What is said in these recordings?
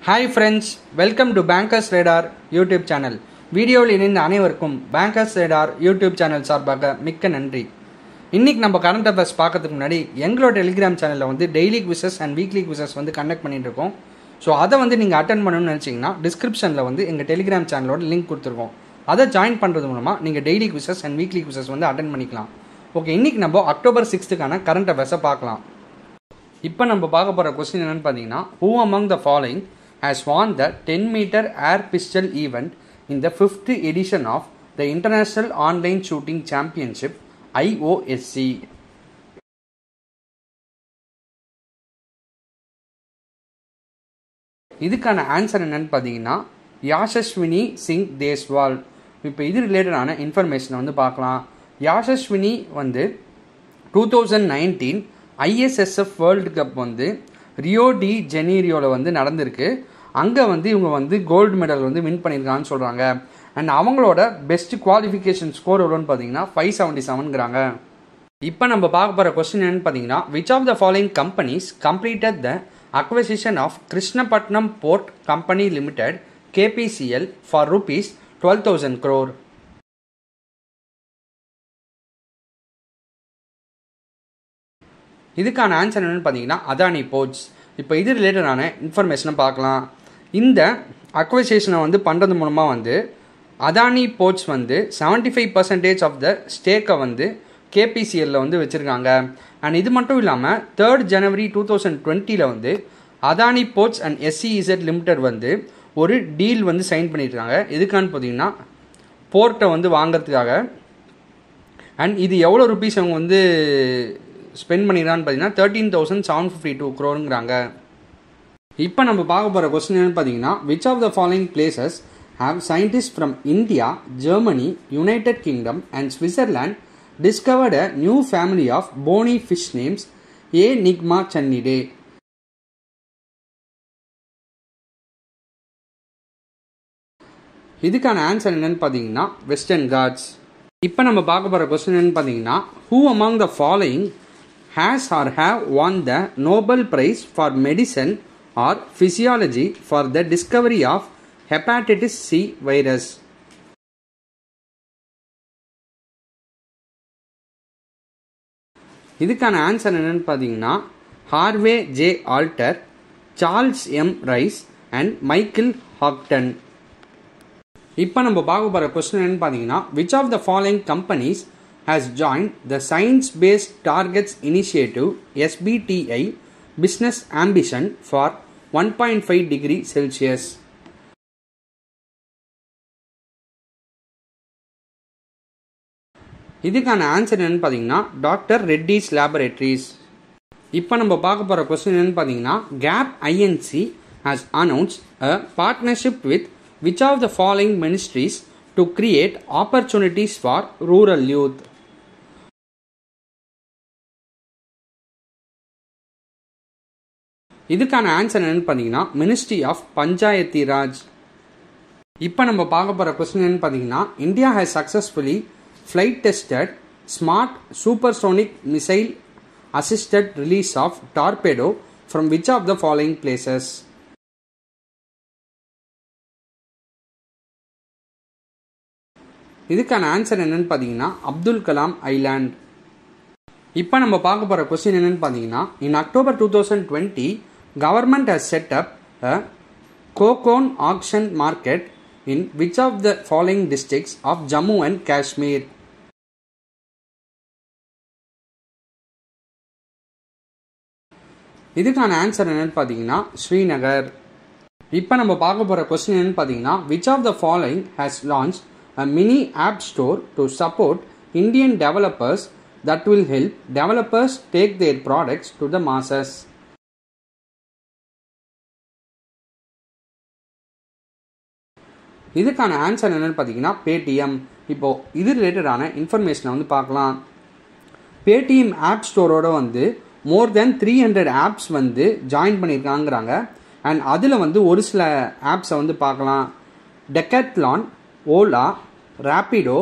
Hi friends, welcome to Bankers Radar YouTube channel. வீடியோவில் இணைந்த அனைவருக்கும் Bankers Radar YouTube channel சார்பாக மிக்க நன்றி. இன்னைக்கு நம்ம கரண்ட் அஃபேர்ஸ் பார்க்கிறதுக்கு முன்னாடி எங்களோட டெலிகிராம் சேனலில் வந்து daily quizzes and weekly quizzes வந்து கண்டக்ட் பண்ணிட்டு இருக்கோம். ஸோ அதை வந்து நீங்கள் அட்டென்ட் பண்ணணும்னு நினச்சிங்கன்னா டிஸ்கிரிப்ஷனில் வந்து எங்கள் டெலிகிராம் சேனலோட லிங்க் கொடுத்துருக்கோம். அதை ஜாயின் பண்ணுறது மூலமாக நீங்கள் daily quizzes and weekly quizzes வந்து அட்டென்ட் பண்ணிக்கலாம். ஓகே, இன்றைக்கி நம்ம October 6th கரண்ட் அஃபேர்ஸை பார்க்கலாம். இப்போ நம்ம பார்க்க போகிற கொஸ்டின் என்னென்னு பார்த்தீங்கன்னா, who among the following has won the 10-meter air pistol event in the 5th edition of the International Online Shooting Championship IOSC? இதுக்கான ஆன்சர் என்னன்னு பார்த்தீங்கன்னா யாஷஸ்வினி சிங் தேஸ்வால். இப்போ இது ரிலேட்டடான இன்ஃபர்மேஷனை வந்து பார்க்கலாம். யாஷஸ்வினி வந்து 2019 ISSF வேர்ல்டு கப் வந்து ரியோ டி ஜெனீரியோவில் வந்து நடந்திருக்கு. அங்கே வந்து இவங்க வந்து கோல்டு மெடல் வந்து வின் பண்ணியிருக்காங்கன்னு சொல்கிறாங்க. அண்ட் அவங்களோட பெஸ்ட் குவாலிஃபிகேஷன் ஸ்கோர் எவ்வளோன்னு பார்த்தீங்கன்னா 577ங்கிறாங்க. இப்போ நம்ம பார்க்க போகிற கொஸ்டின் என்னன்னு பார்த்தீங்கன்னா, which of the following companies completed the acquisition of Krishnapatnam Port Company Limited KPCL for rupees 12,000 crore? இதுக்கான ஆன்சர் என்னென்னு பார்த்தீங்கன்னா அதானி போர்ட்ஸ். இப்போ இது ரிலேட்டடான இன்ஃபர்மேஷனை பார்க்கலாம். இந்த அக்விசிஷனை வந்து பண்ணுறது மூலமாக வந்து அதானி போர்ட்ஸ் வந்து 75% ஆஃப் த ஸ்டேக்கை வந்து KPCL வந்து வச்சுருக்காங்க. அண்ட் இது மட்டும் இல்லாமல் 3rd January 2020 வந்து Adani ports and SEZ limited வந்து ஒரு டீல் வந்து சைன் பண்ணியிருக்காங்க. எதுக்கான்னு பார்த்தீங்கன்னா போர்ட்டை வந்து வாங்கிறதுக்காக. அண்ட் இது எவ்வளோ ருபீஸ் அவங்க வந்து ஸ்பெண்ட் பண்ணிடுறான்னு பார்த்தீங்கன்னா 13,752 crore. இப்போ நம்ம பார்க்க போகிற கொஸ்டின் என்னன்னு பார்த்தீங்கன்னா, which of the following places have scientist from India, Germany, United Kingdom and Switzerland discovered a new family of bony fish names Aenigmachannidae? இதுக்கான ஆன்சர் என்னன்னு பார்த்தீங்கன்னா வெஸ்டர்ன் காட்ஸ். இப்போ நம்ம பார்க்க போகிற கொஸ்டின் என்னன்னு பார்த்தீங்கன்னா, who among the following has or have won the Nobel Prize for Medicine or Physiology for the discovery of hepatitis C virus? இதுக்கான ஆன்சர் என்னன்னு பார்த்தீங்கன்னா Harvey J Alter, Charles M Rice and Michael Houghton. இப்போ நம்ம பார்க்க போகிற question என்னன்னு பார்த்தீங்கன்னா, which of the following companies has joined the Science Based Targets Initiative SBTi Business Ambition for 1.5 degree Celsius? இதுக்கான ஆன்சர் என்னன்னு பார்த்தீங்கன்னா டாக்டர் ரெட்டிஸ் லேபரேட்டரிஸ். இப்போ நம்ம பார்க்க போகிற கொஸ்டின் என்னன்னு பார்த்தீங்கன்னா, gap INC has announced a partnership with which of the following ministries to create opportunities for rural youth? இதுக்கான ஆன்சர் என்னன்னு பார்த்தீங்கன்னா மினிஸ்ட்ரி ஆஃப் பஞ்சாயத்தி ராஜ். இப்போ நம்ம பார்க்க போகிற கொஸ்டின் என்னன்னு பார்த்தீங்கன்னா, India has successfully flight tested smart supersonic missile assisted release of torpedo from which of the following places? இதுக்கான ஆன்சர் என்னன்னு பார்த்தீங்கன்னா அப்துல் கலாம் ஐலாண்ட். இப்போ நம்ம பார்க்க போகிற கொஸ்டின் என்னன்னு பார்த்தீங்கன்னா, இன் October 2020 government has set up a cocoon auction market in which of the following districts of Jammu and Kashmir? இதுக்கான ஆன்சர் என்னன்னு பார்த்தீங்கன்னா ஸ்ரீநகர். இப்போ நம்ம பார்க்க போகிற கொஸ்டின் என்னன்னு பார்த்தீங்கன்னா, which of the following has launched a mini app store to support Indian developers that will help developers take their products to the masses? இதுக்கான ஆன்சர் என்னன்னு பார்த்தீங்கன்னா பேடிஎம். இப்போ இது ரிலேட்டடான இன்ஃபர்மேஷனை வந்து பார்க்கலாம். பேடிஎம் ஆப் ஸ்டோரோட வந்து மோர் தென் 300 ஆப்ஸ் வந்து ஜாயின் பண்ணியிருக்காங்கிறாங்க. அண்ட் அதில் வந்து ஒரு சில ஆப்ஸை வந்து பார்க்கலாம். Decathlon, Ola, Rapido,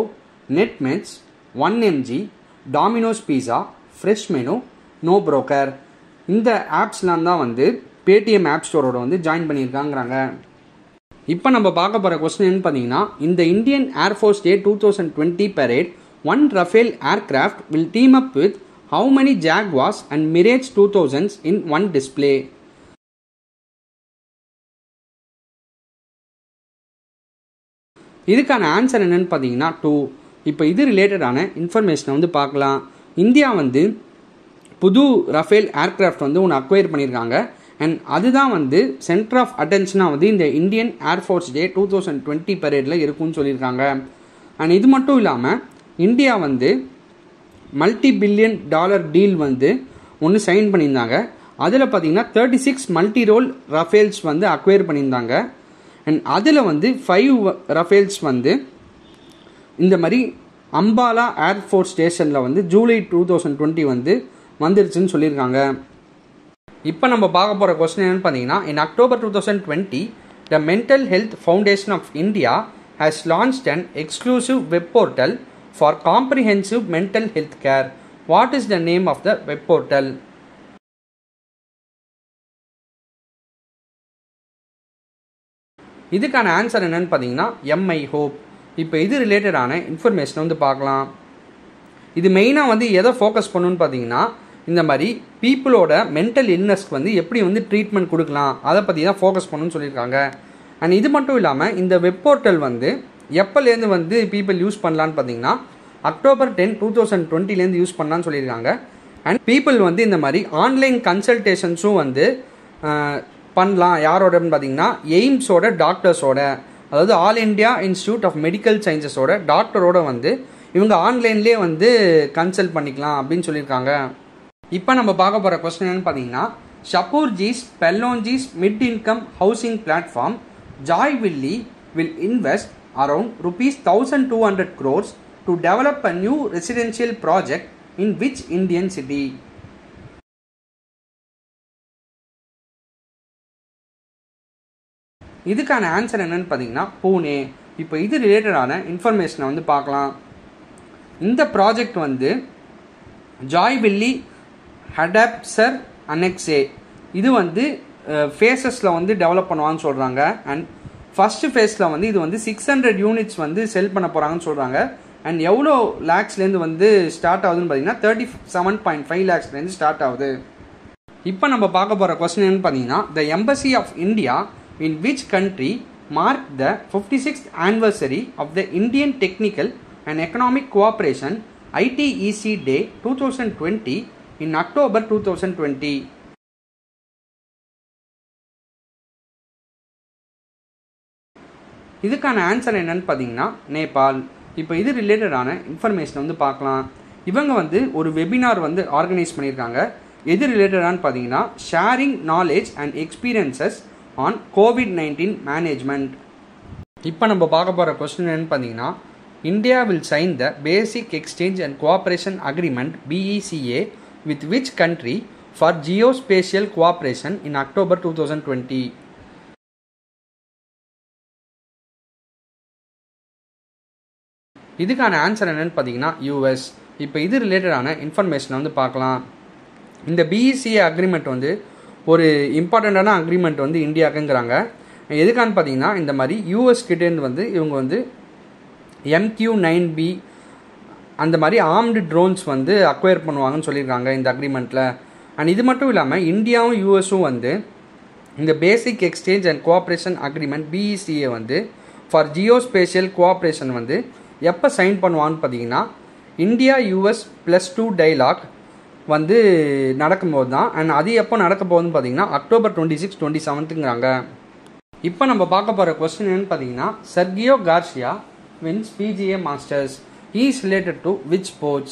Netmeds, 1mg, Domino's pizza, Fresh Menu, NoBroker. இந்த ஆப்ஸ்லாம் தான் வந்து பேடிஎம் ஆப் ஸ்டோரோட வந்து ஜாயின் பண்ணியிருக்காங்கிறாங்க. இப்போ நம்ம பார்க்க போகிற கொஸ்டின் என்னன்னு பார்த்தீங்கன்னா, இந்த Indian air force day 2020 parade, one Rafale aircraft will team up with how many Jaguars and Mirage 2000s in one display? இதுக்கான ஆன்சர் என்னன்னு பார்த்தீங்கன்னா 2. இப்போ இது ரிலேட்டடான இன்ஃபர்மேஷனை வந்து பார்க்கலாம். இந்தியா வந்து புது ரஃபேல் ஏர்க்ராஃப்ட் வந்து ஒன்று அக்வயர் பண்ணியிருக்காங்க. அண்ட் அதுதான் வந்து சென்டர் ஆஃப் அட்டென்ஷனாக வந்து இந்த இந்தியன் ஏர்ஃபோர்ஸ் டே 2020 பரேடில் இருக்குன்னு சொல்லியிருக்காங்க. அண்ட் இது மட்டும் இல்லாமல் இந்தியா வந்து $multi-billion டீல் வந்து ஒன்று சைன் பண்ணியிருந்தாங்க. அதில் பார்த்தீங்கன்னா 36 மல்டி ரோல் ரஃபேல்ஸ் வந்து அக்வயர் பண்ணியிருந்தாங்க. அண்ட் அதில் வந்து 5 ரஃபேல்ஸ் வந்து இந்த மாதிரி அம்பாலா ஏர்ஃபோர்ஸ் ஸ்டேஷனில் வந்து ஜூலை 2020 வந்து வந்துருச்சுன்னு சொல்லியிருக்காங்க. இப்போ நம்ம பார்க்க போகிற கொஸ்டின் என்னன்னு பார்த்தீங்கன்னா, in October 2020 the mental health foundation of India has launched an exclusive web portal for comprehensive mental health care. What is the name of the web portal? இதுக்கான ஆன்சர் என்னன்னு பார்த்தீங்கன்னா எம்ஐ ஹோப். இப்போ இது ரிலேட்டடான இன்ஃபர்மேஷனை வந்து பார்க்கலாம். இது மெயினாக வந்து எதை ஃபோக்கஸ் பண்ணணுன்னு பார்த்தீங்கன்னா, இந்த மாதிரி பீப்புளோட மென்டல் இல்னஸ்க்கு வந்து எப்படி வந்து ட்ரீட்மெண்ட் கொடுக்கலாம் அதை பற்றி தான் ஃபோக்கஸ் பண்ணணும்னு சொல்லியிருக்காங்க. அண்ட் இது மட்டும் இல்லாமல் இந்த வெப் போர்ட்டல் வந்து எப்போலேருந்து வந்து பீப்புள் யூஸ் பண்ணலான்னு பார்த்தீங்கன்னா அக்டோபர் 10, 2020 யூஸ் பண்ணலான்னு சொல்லியிருக்காங்க. அண்ட் பீப்புள் வந்து இந்த மாதிரி ஆன்லைன் கன்சல்டேஷன்ஸும் வந்து பண்ணலாம். யாரோடன்னு பார்த்தீங்கன்னா எய்ம்ஸோட டாக்டர்ஸோட, அதாவது All India Institute of Medical சயின்சஸோட டாக்டரோட வந்து இவங்க ஆன்லைன்லேயே வந்து கன்சல்ட் பண்ணிக்கலாம் அப்படின்னு சொல்லியிருக்காங்க. இப்போ நம்ம பார்க்க போகிற கொஸ்டின் என்னன்னு பார்த்தீங்கன்னா, Shapoorji's Pallonji's mid income housing platform Joyville will invest around ₹1,200 crores to develop a new residential project in which Indian city? இதுக்கான ஆன்சர் என்னன்னு பார்த்தீங்கன்னா பூனே. இப்போ இது ரிலேட்டடான இன்ஃபர்மேஷனை வந்து பார்க்கலாம். இந்த ப்ராஜெக்ட் வந்து ஜாய்வில்லி ஹடாப்சர் அனெக்ஸே இது வந்து ஃபேஸஸில் வந்து டெவலப் பண்ணுவான்னு சொல்கிறாங்க. அண்ட் ஃபஸ்ட்டு ஃபேஸில் வந்து இது வந்து 600 யூனிட்ஸ் வந்து செல் பண்ண போகிறாங்கன்னு சொல்கிறாங்க. அண்ட் எவ்வளோ லேக்ஸ்லேருந்து வந்து ஸ்டார்ட் ஆகுதுன்னு பார்த்தீங்கன்னா 37.5 lakhsலேருந்து ஸ்டார்ட் ஆகுது. இப்போ நம்ம பார்க்க போகிற கொஸ்டின் என்னன்னு பார்த்தீங்கன்னா, the embassy of India in which country marked the 56th anniversary of the Indian Technical and Economic Cooperation ITEC Day 2020 in October 2020? இதுக்கான ஆன்சர் என்னன்னு பார்த்தீங்கன்னா நேபாள். இப்போ இது ரிலேட்டடான இன்ஃபர்மேஷனை வந்து பார்க்கலாம். இவங்க வந்து ஒரு வெபினார் வந்து ஆர்கனைஸ் பண்ணியிருக்காங்க. எது ரிலேட்டடானு பார்த்தீங்கன்னா sharing knowledge and experiences on COVID-19 management. இப்போ நம்ம பார்க்க போகிற கொஸ்டின் என்னன்னு பார்த்தீங்கன்னா, India will sign the basic exchange and cooperation agreement BECA with which country for geospatial cooperation in October 2020? இதுக்கான ஆன்சர் என்னன்னு பார்த்தீங்கன்னா US. இப்போ இது ரிலேட்டடான இன்ஃபர்மேஷனை வந்து பார்க்கலாம். இந்த BECA அக்ரிமெண்ட் வந்து ஒரு இம்பார்ட்டண்ட்டான அக்ரிமெண்ட் வந்து இந்தியாவுக்குங்கிறாங்க. எதுக்கான்னு பார்த்தீங்கன்னா, இந்த மாதிரி US கிட்டேருந்து வந்து இவங்க வந்து MQ-9B அந்த மாதிரி ஆர்ம்டு ட்ரோன்ஸ் வந்து அக்வயர் பண்ணுவாங்கன்னு சொல்லியிருக்காங்க இந்த அக்ரிமெண்ட்டில். அண்ட் இது மட்டும் இல்லாமல் இந்தியாவும் யூஎஸும் வந்து இந்த basic exchange and cooperation agreement BECA வந்து ஃபார் ஜியோஸ்பேஷியல் கோஆப்ரேஷன் வந்து எப்போ சைன் பண்ணுவான்னு பார்த்தீங்கன்னா இந்தியா US +2 டைலாக் வந்து நடக்கும்போது தான். அண்ட் அது எப்போ நடக்க போகுதுன்னு பார்த்தீங்கன்னா October 26, 27ங்கிறாங்க. இப்போ நம்ம பார்க்க போகிற கொஸ்டின் என்னன்னு பார்த்தீங்கன்னா, Sergio Garcia wins PGA Masters. He is related to which sports?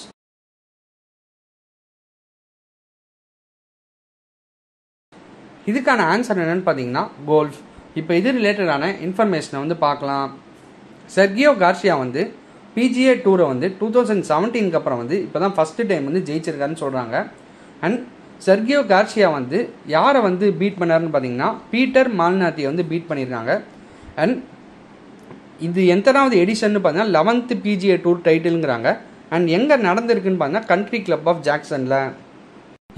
இதுக்கான ஆன்சர் என்னன்னு பார்த்தீங்கன்னா கோல்ஃப். இப்போ இது ரிலேட்டடான இன்ஃபர்மேஷனை வந்து பார்க்கலாம். சர்கியோ கார்சியா வந்து PGA டூரை வந்து 2017க்கு அப்புறம் வந்து இப்போ தான் ஃபஸ்ட்டு டைம் வந்து ஜெயிச்சிருக்காருன்னு சொல்கிறாங்க. அண்ட் சர்கியோ கார்சியா வந்து யாரை வந்து பீட் பண்ணாருன்னு பார்த்தீங்கன்னா பீட்டர் மால்னாத்தியை வந்து பீட் பண்ணியிருக்காங்க. அண்ட் இது எத்தனாவது எடிஷன்னு பார்த்தீங்கன்னா 11th PGA டூர் டைட்டிலுங்கிறாங்க. அண்ட் எங்கே நடந்திருக்குன்னு பார்த்தீங்கன்னா கண்ட்ரி கிளப் ஆஃப் ஜாக்சனில்.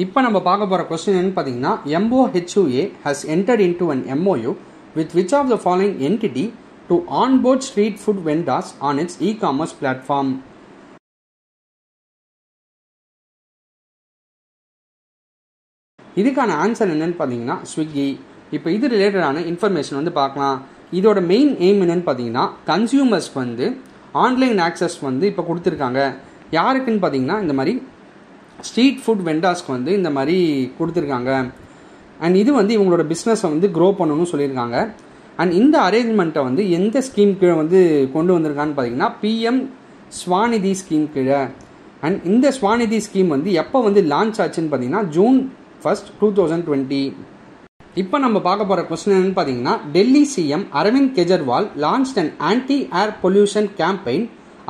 இப்போ நம்ம பார்க்க போகிற கொஸ்டின் என்னன்னு பார்த்தீங்கன்னா, MOHUA has entered into an MOU with which of the following entity to onboard street food vendors on its e-commerce platform? இதுக்கான ஆன்சர் என்னன்னு பார்த்தீங்கன்னா ஸ்விக்கி. இப்போ இது ரிலேட்டடான இன்ஃபர்மேஷன் வந்து பார்க்கலாம். இதோட மெயின் எய்ம் என்னன்னு பார்த்தீங்கன்னா, கன்சியூமர்ஸ்க்கு வந்து ஆன்லைன் ஆக்சஸ் வந்து இப்போ கொடுத்துருக்காங்க. யாருக்குன்னு பார்த்தீங்கன்னா, இந்த மாதிரி ஸ்ட்ரீட் ஃபுட் வெண்டார்ஸ்க்கு வந்து இந்த மாதிரி கொடுத்துருக்காங்க. அண்ட் இது வந்து இவங்களோட பிஸ்னஸை வந்து க்ரோ பண்ணணும்னு சொல்லியிருக்காங்க. அண்ட் இந்த அரேஞ்ச்மெண்ட்டை வந்து எந்த ஸ்கீம் கீழே வந்து கொண்டு வந்திருக்கான்னு பார்த்தீங்கன்னா, PM ஸ்வாநிதி ஸ்கீம் கீழே. அண்ட் இந்த ஸ்வாநிதி ஸ்கீம் வந்து எப்போ வந்து லான்ச் ஆச்சுன்னு பார்த்தீங்கன்னா, June 1, 2020. இப்போ நம்ம பார்க்க போகிற கொஸ்டின் என்னன்னு பார்த்தீங்கன்னா, Delhi CM Arvind Kejriwal launched an anti-air pollution campaign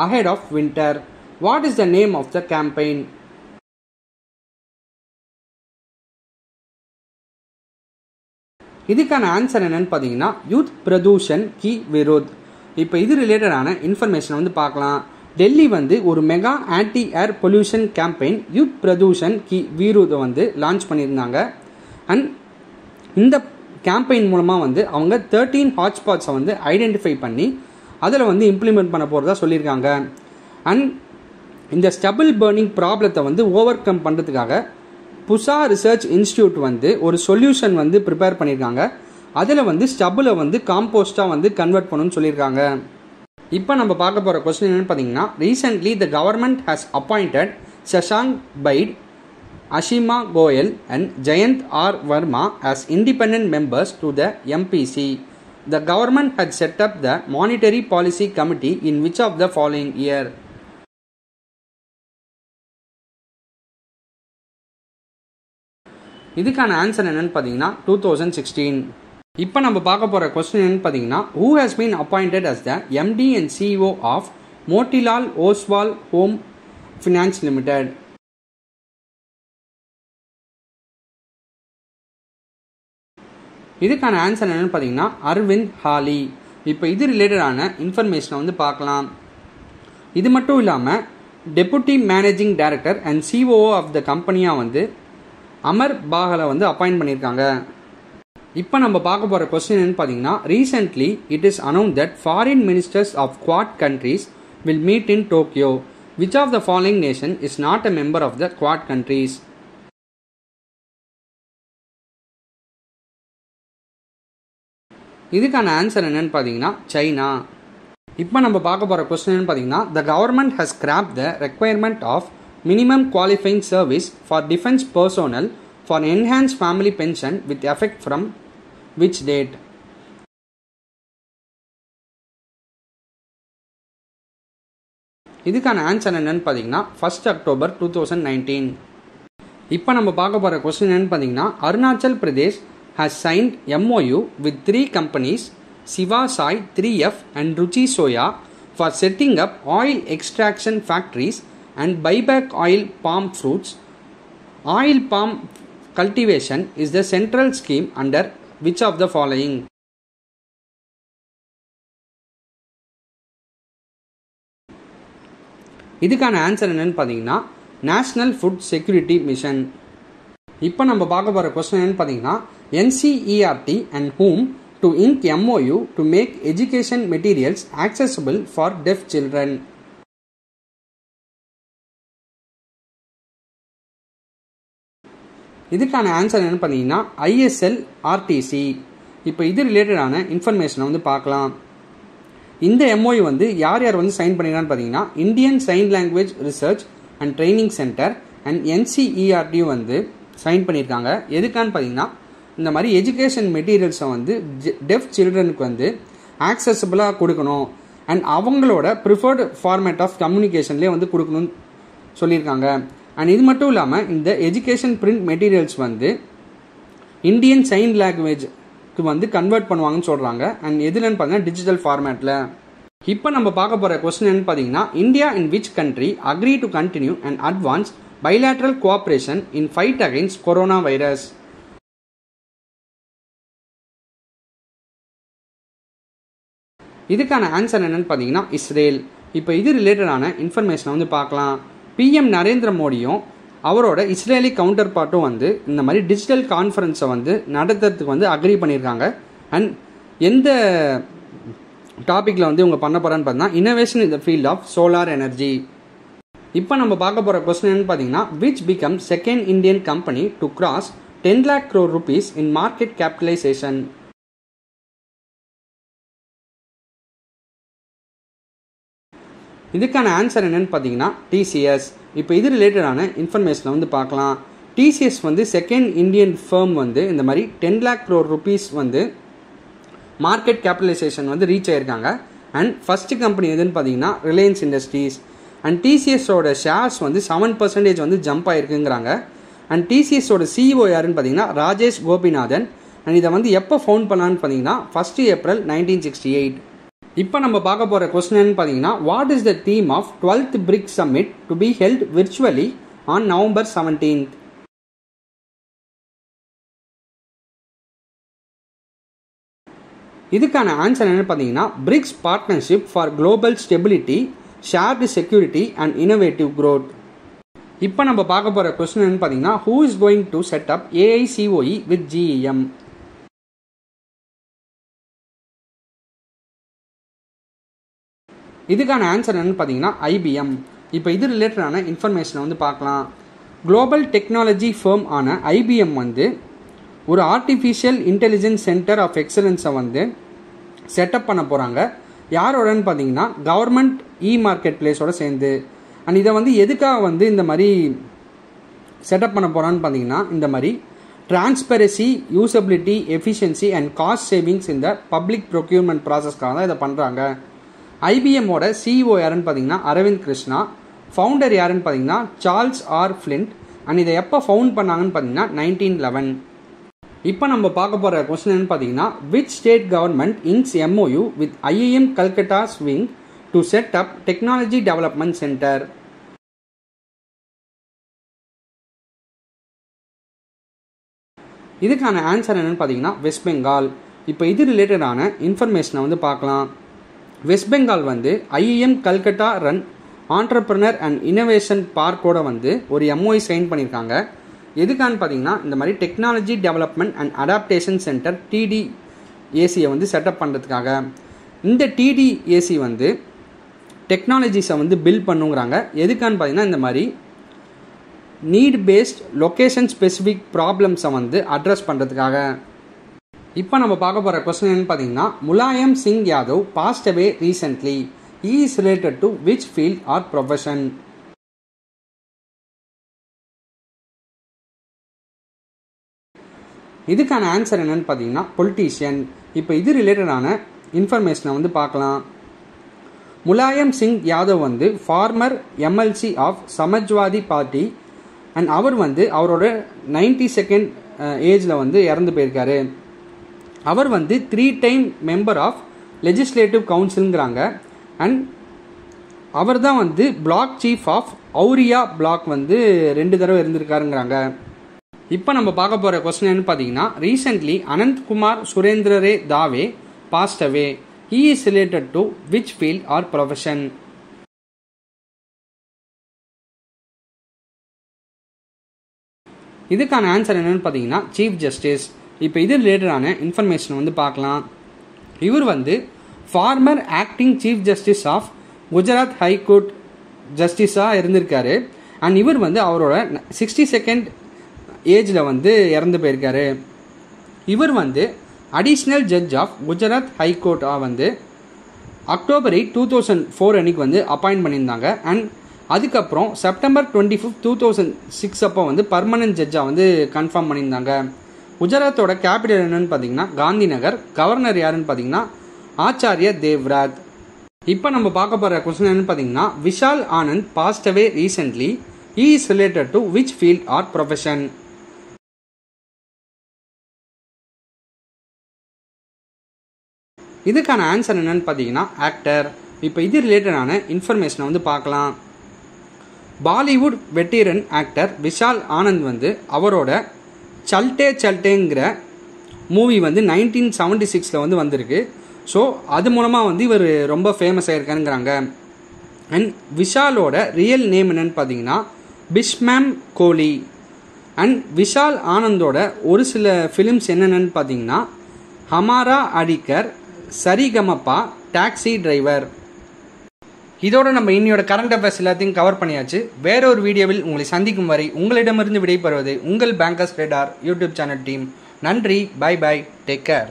ahead of winter. What is the name of the campaign? இதுக்கான ஆன்சர் என்னன்னு பார்த்தீங்கன்னா, யூத் பிரதூஷன் கி விரோத். இப்போ இது ரிலேட்டடான இன்ஃபர்மேஷன் வந்து பார்க்கலாம். டெல்லி வந்து ஒரு mega anti air pollution campaign Yuddh Pradushan ki விரோதை வந்து லான்ச் பண்ணியிருந்தாங்க. அண்ட் இந்த கேம்பெயின் மூலமாக வந்து அவங்க 13 ஹாட்ஸ்பாட்ஸை வந்து ஐடென்டிஃபை பண்ணி அதில் வந்து இம்ப்ளிமெண்ட் பண்ண போகிறதா சொல்லியிருக்காங்க. அண்ட் இந்த ஸ்டபிள் பர்னிங் ப்ராப்ளத்தை வந்து ஓவர் கம் பண்ணுறதுக்காக புசா ரிசர்ச் இன்ஸ்டியூட் வந்து ஒரு சொல்யூஷன் வந்து ப்ரிப்பேர் பண்ணியிருக்காங்க. அதில் வந்து ஸ்டபிளை வந்து காம்போஸ்டாக வந்து கன்வெர்ட் பண்ணணும்னு சொல்லியிருக்காங்க. இப்போ நம்ம பார்க்க போகிற கொஸ்டின் என்னன்னு பார்த்தீங்கன்னா, recently the government has appointed Shashank Bhide, Ashima Goyal and Jayanth R. Verma as independent members to the MPC. The government had set up the Monetary Policy Committee in which of the following year? இதுக்கான answer என்னன்னு பார்த்தீங்கன்னா 2016. இப்போ நம்ம பார்க்க போகிற question என்னன்னு பார்த்தீங்கன்னா, who has been appointed as the MD and CEO of Motilal Oswal Home Finance Limited? இதுக்கான ஆன்சர் என்னன்னு பார்த்தீங்கன்னா அரவிந்த் ஹாலி. இப்போ இது ரிலேட்டடான இன்ஃபர்மேஷனை வந்து பார்க்கலாம். இது மட்டும் இல்லாமல் deputy managing director and COO of the கம்பெனியாக வந்து அமர் பாகலை வந்து அப்பாயிண்ட் பண்ணியிருக்காங்க. இப்போ நம்ம பார்க்க போகிற கொஸ்டின் என்னன்னு பார்த்தீங்கன்னா, recently it is announce that foreign ministers of Quad countries will meet in Tokyo. Which of the following nation is not a member of the Quad countries? இதுக்கான ஆன்சர் என்னன்னு பார்த்தீங்கன்னா சைனா. இப்போ நம்ம பார்க்க போகிற கொஸ்டின் என்னன்னு பார்த்தீங்கன்னா, the government has scrapped the requirement of minimum qualifying service for defense personnel for enhanced family pension with effect from which date? இதுக்கான ஆன்சர் என்னன்னு பார்த்தீங்கன்னா 1 October 2019. இப்போ நம்ம பார்க்க போகிற கொஸ்டின் என்னன்னு பார்த்தீங்கன்னா, Arunachal Pradesh has signed MOU with 3 companies, Siva Sai, 3F and Ruchi Soya, for setting up oil extraction factories and buyback oil palm fruits. Oil palm cultivation is the central scheme under which of the following? இதுக்கான answer என்னன்னு பார்த்தீங்கன்னா national food security mission. இப்போ நம்ம பார்க்க போகிற question என்னன்னு பார்த்தீங்கன்னா, NCERT and whom to ink MOU to make education materials accessible for deaf children? இதுக்கான ஆன்சர் என்னன்னு பார்த்தீங்கன்னா ISLRTC. இப்போ இது ரிலேட்டடான இன்ஃபர்மேஷனை வந்து பார்க்கலாம். இந்த MOU வந்து யார் யார் வந்து சைன் பண்ணிருக்கான்னு பார்த்தீங்கன்னா, Indian sign language research and training centre and NCERT வந்து சைன் பண்ணியிருக்காங்க. எதுக்கான்னு பார்த்தீங்கன்னா, இந்த மாதிரி எஜுகேஷன் மெட்டீரியல்ஸை வந்து டெஃப் சில்ட்ரனுக்கு வந்து ஆக்சசபிளாக கொடுக்கணும் அண்ட் அவங்களோட ப்ரிஃபர்டு ஃபார்மேட் ஆஃப் கம்யூனிகேஷன்லேயே வந்து கொடுக்கணும்னு சொல்லியிருக்காங்க. அண்ட் இது மட்டும் இல்லாமல் இந்த எஜுகேஷன் பிரிண்ட் மெட்டீரியல்ஸ் வந்து இந்தியன் சைன் லாங்குவேஜ்க்கு வந்து கன்வெர்ட் பண்ணுவாங்கன்னு சொல்கிறாங்க. அண்ட் எதுலன்னு பார்த்தீங்கன்னா டிஜிட்டல் ஃபார்மேட்டில். இப்போ நம்ம பார்க்க போகிற கொஸ்டின் என்னன்னு பார்த்தீங்கன்னா, India in which country agree to continue and advance bilateral cooperation in fight against coronavirus? இதுக்கான ஆன்சர் என்னன்னு பார்த்தீங்கன்னா இஸ்ரேல். இப்போ இது ரிலேட்டடான இன்ஃபர்மேஷனை வந்து பார்க்கலாம். PM நரேந்திர மோடியும் அவரோட இஸ்ரேலி கவுண்டர் பார்ட்டும் வந்து இந்த மாதிரி டிஜிட்டல் கான்ஃபரன்ஸை வந்து நடத்துறதுக்கு வந்து அக்ரி பண்ணியிருக்காங்க. அண்ட் எந்த டாப்பிக்கில் வந்து இவங்க பண்ண போகிறான்னு பார்த்தீங்கன்னா innovation in the field of solar energy. இப்போ நம்ம பார்க்க போகிற கொஸ்டின் என்னன்னு பார்த்தீங்கன்னா, which become second Indian company to cross 10 lakh crore rupees in market capitalisation. இதுக்கான ஆன்சர் என்னன்னு பார்த்தீங்கன்னா டிசிஎஸ். இப்போ இது ரிலேட்டடான இன்ஃபர்மேஷனை வந்து பார்க்கலாம். டிசிஎஸ் வந்து செகண்ட் இந்தியன் ஃபர்ம் வந்து இந்த மாதிரி 10 lakh crore rupees வந்து மார்க்கெட் கேபிட்டலைசேஷன் வந்து ரீச் ஆகியிருக்காங்க. அண்ட் ஃபஸ்ட்டு கம்பெனி எதுன்னு பார்த்தீங்கன்னா ரிலையன்ஸ் இண்டஸ்ட்ரீஸ். அண்ட் டிசிஎஸோட ஷேர்ஸ் வந்து 7% வந்து ஜம்ப் ஆகிருக்குங்கிறாங்க. அண்ட் டிசிஎஸோட சிஇஓ யாருன்னு பார்த்தீங்கன்னா ராஜேஷ் கோபிநாதன். அண்ட் இதை வந்து எப்போ ஃபவுண்ட் பண்ணான்னு பார்த்தீங்கன்னா 1 April 1968. இப்போ நம்ம பார்க்க போகிற கொஸ்டின் பார்த்தீங்கன்னா, what is the theme of 12th BRICS summit to be held virtually on November 17th? இதுக்கான ஆன்சர் என்னன்னு பார்த்தீங்கன்னா, BRICS partnership for global stability, shared security and innovative growth. இப்போ நம்ம பார்க்க போகிற கொஸ்டின் என்னன்னு பார்த்தீங்கன்னா, who is going to set up AICOE with GEM? இதுக்கான ஆன்சர் என்னன்னு பார்த்தீங்கன்னா IBM. இப்போ இது ரிலேட்டடான இன்ஃபர்மேஷனை வந்து பார்க்கலாம். குளோபல் டெக்னாலஜி ஃபர்ம் ஆன IBM வந்து ஒரு ஆர்டிஃபிஷியல் இன்டெலிஜென்ஸ் சென்டர் ஆஃப் எக்ஸலன்ஸை வந்து செட்டப் பண்ண போகிறாங்க. யாரோடன்னு பார்த்தீங்கன்னா கவர்மெண்ட் மார்க்கெட் பிளேஸோட சேர்ந்து. அண்ட் இதை வந்து எதுக்காக வந்து இந்த மாதிரி செட்டப் பண்ண போகிறான்னு பார்த்தீங்கன்னா, இந்த மாதிரி transparency, usability, efficiency and cost savings இந்த பப்ளிக் ப்ரொக்யூர்மெண்ட் ப்ராசஸ்க்காக தான் இதை பண்ணுறாங்க. IBMோட சிஇஓ யாருன்னு பார்த்தீங்கன்னா அரவிந்த் கிருஷ்ணா. ஃபவுண்டர் யாருன்னு பார்த்தீங்கன்னா சார்ல்ஸ் ஆர் ஃப்ளிண்ட். அண்ட் இதை எப்போ ஃபவுண்ட் பண்ணாங்கன்னு பார்த்தீங்கன்னா 1911. இப்போ நம்ம பார்க்க போகிற கொஸ்டின் பார்த்தீங்கன்னா, which state government inks MOU with IIM Calcutta's wing to set up technology development centre? இதுக்கான ஆன்சர் என்னன்னு பார்த்தீங்கன்னா வெஸ்ட் பெங்கால். இப்போ இது ரிலேட்டடான இன்ஃபர்மேஷனை வந்து பார்க்கலாம். வெஸ்ட் பெங்கால் வந்து IIM Calcutta run entrepreneur and innovation பார்க்கோட வந்து ஒரு MOU சைன் பண்ணியிருக்காங்க. எதுக்கான்னு பார்த்தீங்கன்னா, இந்த மாதிரி technology development and adaptation centre TDACயை வந்து செட்டப் பண்ணுறதுக்காக. இந்த TDAC வந்து டெக்னாலஜிஸை வந்து பில்ட் பண்ணுங்கிறாங்க. எதுக்கான்னு பார்த்தீங்கன்னா, இந்த மாதிரி நீட் பேஸ்ட் லொக்கேஷன் ஸ்பெசிஃபிக் ப்ராப்ளம்ஸை வந்து அட்ரஸ் பண்ணுறதுக்காக. இப்போ நம்ம பார்க்க போகிற கொஸ்டின் என்னன்னு பார்த்தீங்கன்னா, Mulayam Singh Yadav past away recently. He is related to which field or profession? இதுக்கான ஆன்சர் என்னன்னு பார்த்தீங்கன்னா பொலிட்டீஷியன். இப்போ இது ரிலேட்டடான இன்ஃபர்மேஷனை வந்து பார்க்கலாம். முலாயம் சிங் யாதவ் வந்து former MLC of Samajwadi party. And அவர் வந்து அவரோட 92nd ஏஜில் வந்து இறந்து போயிருக்காரு. அவர் வந்து 3 time மெம்பர் ஆஃப் லெஜிஸ்லேட்டிவ் கவுன்சிலுங்கிறாங்க. அண்ட் அவர் தான் வந்து block chief of Auraiya block வந்து 2 தடவை இருந்திருக்காருங்கிறாங்க. இப்போ நம்ம பார்க்க போகிற கொஸ்டின் என்னன்னு பார்த்தீங்கன்னா, ரீசென்ட்லி அனந்த்குமார் சுரேந்திரரே தாவே past away. He is related to which field or profession? இதுக்கான ஆன்சர் என்னன்னு பார்த்தீங்கன்னா சீஃப் ஜஸ்டிஸ். இப்போ இது ரிலேட்டடான இன்ஃபர்மேஷன் வந்து பார்க்கலாம். இவர் வந்து former acting chief justice of Gujarat high court ஜஸ்டிஸாக இருந்திருக்காரு. அண்ட் இவர் வந்து அவரோட 62nd ஏஜில் வந்து இறந்து போயிருக்காரு. இவர் வந்து அடிஷ்னல் ஜட்ஜ் ஆஃப் குஜராத் ஹைகோர்ட்டாக வந்து October 8, 2004 அன்னைக்கு வந்து அப்பாயிண்ட் பண்ணியிருந்தாங்க. அண்ட் அதுக்கப்புறம் September 25, 2006 அப்போ வந்து பர்மனன்ட் ஜட்ஜாக வந்து கன்ஃபார்ம் பண்ணியிருந்தாங்க. குஜராத்தோட கேபிட்டல் என்னன்னு பார்த்தீங்கன்னா காந்தி நகர். கவர்னர் யாருன்னு பார்த்தீங்கன்னா ஆச்சாரிய தேவ்ராத். இப்போ நம்ம பார்க்க போகிற கொஸ்டின் என்னன்னு பார்த்தீங்கன்னா, Vishal Anand past away recently. He is related to which field or profession? இதுக்கான ஆன்சர் என்னன்னு பார்த்தீங்கன்னா ஆக்டர். இப்போ இது ரிலேட்டடான இன்ஃபர்மேஷனை வந்து பார்க்கலாம். பாலிவுட் வெட்டரன் ஆக்டர் விஷால் ஆனந்த் வந்து அவரோட சல்டே சல்டேங்கிற மூவி வந்து 1976 வந்து வந்திருக்கு. ஸோ அது மூலமாக வந்து இவர் ரொம்ப ஃபேமஸ் ஆகிருக்காருங்கிறாங்க. அண்ட் விஷாலோட ரியல் நேம் என்னன்னு பார்த்தீங்கன்னா பிஷ்மேம் கோலி அண்ட் விஷால் ஆனந்தோட ஒரு சில ஃபிலிம்ஸ் என்னென்னு பார்த்தீங்கன்னா ஹமாரா அடிக்கர், சரிகமப்பா, டாக்ஸி டிரைவர். இதோட நம்ம இன்னையோட கரண்ட் அஃபேர்ஸ் எல்லாத்தையும் கவர் பண்ணியாச்சு. வேற ஒரு வீடியோவில் உங்களை சந்திக்கும் வரை உங்களிடமிருந்து விடைபெறுவது உங்கள் bankers radar YouTube channel team. நன்றி, பை பை, டேக் கேர்.